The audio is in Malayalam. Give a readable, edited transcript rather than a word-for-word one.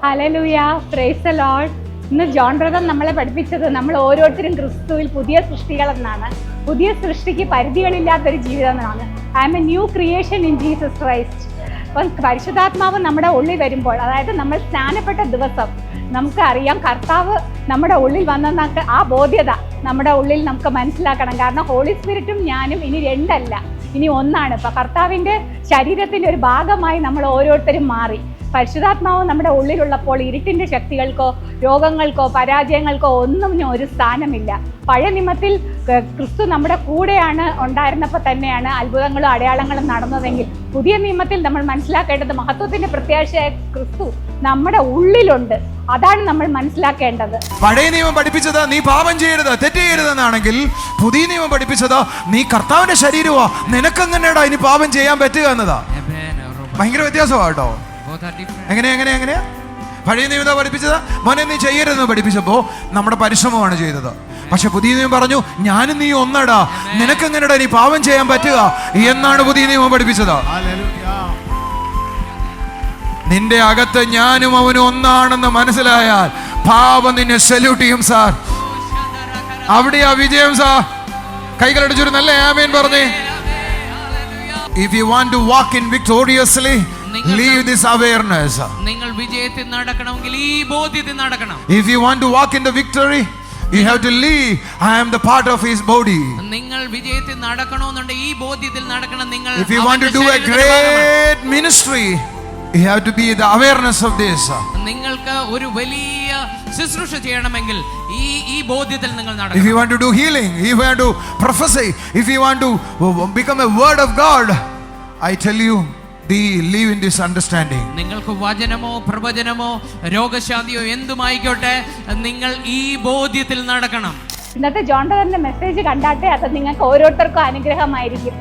Hallelujah, praise the Lord. ഇന്ന് ജോൺ ബ്രദർ നമ്മളെ പഠിപ്പിച്ചത് നമ്മൾ ഓരോരുത്തരും ക്രിസ്തുവിൽ പുതിയ സൃഷ്ടികളെന്നാണ്. പുതിയ സൃഷ്ടിക്ക് പരിധികളില്ലാത്തൊരു ജീവിതം എന്നാണ്. I am a new creation in Jesus Christ. അപ്പം പരിശുദ്ധാത്മാവ് നമ്മുടെ ഉള്ളിൽ വരുമ്പോൾ, അതായത് നമ്മൾ സ്നാനപ്പെട്ട ദിവസം നമുക്കറിയാം കർത്താവ് നമ്മുടെ ഉള്ളിൽ വന്നെന്നൊക്കെ ആ ബോധ്യത നമ്മുടെ ഉള്ളിൽ നമുക്ക് മനസ്സിലാക്കണം. കാരണം ഹോളി സ്പിരിറ്റും ഞാനും ഇനി രണ്ടല്ല, ഇനി ഒന്നാണ്. ഇപ്പം കർത്താവിൻ്റെ ശരീരത്തിൻ്റെ ഒരു ഭാഗമായി നമ്മൾ ഓരോരുത്തരും മാറി. പരിശുദ്ധാത്മാവ് നമ്മുടെ ഉള്ളിലുള്ളപ്പോൾ ഇരുട്ടിൻ്റെ ശക്തികൾക്കോ രോഗങ്ങൾക്കോ പരാജയങ്ങൾക്കോ ഒന്നും ഒരു സ്ഥാനമില്ല. പഴയ നിയമത്തിൽ ക്രിസ്തു നമ്മുടെ കൂടെയാണ് ഉണ്ടായിരുന്നപ്പോൾ തന്നെയാണ് അത്ഭുതങ്ങളും അടയാളങ്ങളും നടന്നതെങ്കിൽ പുതിയ നിയമത്തിൽ നമ്മൾ മനസ്സിലാക്കേണ്ടത് മഹത്വത്തിൻ്റെ പ്രത്യാശയായ ക്രിസ്തു നമ്മുടെ ഉള്ളിലുണ്ട്. അതാണ് നമ്മൾ മനസ്സിലാക്കേണ്ടത്. പഴയ നിയമം പഠിപ്പിച്ചത് നീ പാപം ചെയ്യരുത്, തെറ്റ് ചെയ്യരുതെന്നാണെങ്കിൽ പുതിയ നിയമം പഠിപ്പിച്ചത് നീ കർത്താവിന്റെ ശരീരമാ, നിനക്കെങ്ങനെയാടാ ഇനി പാപം ചെയ്യാൻ പറ്റുക എന്നതാ. ഭയങ്കര വ്യത്യാസമാ കേട്ടോ. എങ്ങനെയാ പഴയ നിയമം പഠിപ്പിച്ചത് മോനെ നീ ചെയ്യരുതെന്ന് പഠിപ്പിച്ചപ്പോ നമ്മുടെ പരിശ്രമമാണ് ചെയ്തത്. പക്ഷെ പുതിയ നിയമം പറഞ്ഞു ഞാനും നീ ഒന്നടാ, നിനക്കെങ്ങനെയാടാ ഇനി പാപം ചെയ്യാൻ പറ്റുക എന്നാണ് പുതിയ നിയമം പഠിപ്പിച്ചത്. നിന്റെ അകത്ത് ഞാനും അവനും ഒന്നാണെന്ന് മനസ്സിലായാൽ പാപം നിന്നെ സല്യൂട്ട് ചെയ്യും സാർ. അവിടെയാ വിജയം സാർ. കൈകളടിച്ചൊരു നല്ല ആമേൻ പറഞ്ഞേ. If you want to walk in victoriously, leave this awareness. നിങ്ങൾ വിജയത്തിൽ നടക്കണമെങ്കിൽ ഈ ബോധ്യത്തിൽ നടക്കണം. If you want to walk in the victory, you have to leave. I am the part of his body. നിങ്ങൾ വിജയത്തിൽ നടക്കണമെന്നുണ്ടെങ്കിൽ ഈ ബോധ്യത്തിൽ നടക്കണം. നിങ്ങൾ If you want to do a great ministry, you have to be the awareness of this. നിങ്ങൾക്ക് ഒരു വലിയ ശുശ്രൂഷ ചെയ്യണമെങ്കിൽ ഈ ബോധ്യത്തിൽ നിങ്ങൾ നടക്കണം. If you want to do healing, if you want to prophesy, if you want to become a word of God, I tell you, live in this understanding. നിങ്ങൾക്ക് വചനമോ പ്രവചനമോ രോഗശാന്തിയോ എന്തുമായിക്കോട്ടെ നിങ്ങൾ ഈ ബോധ്യത്തിൽ നടക്കണം. ഇന്നത്തെ ജോൺ ബ്രദറിന്റെ മെസ്സേജ് കണ്ടാട്ടെ അത് നിങ്ങൾക്ക് ഓരോരുത്തർക്കും അനുഗ്രഹമായിരിക്കും.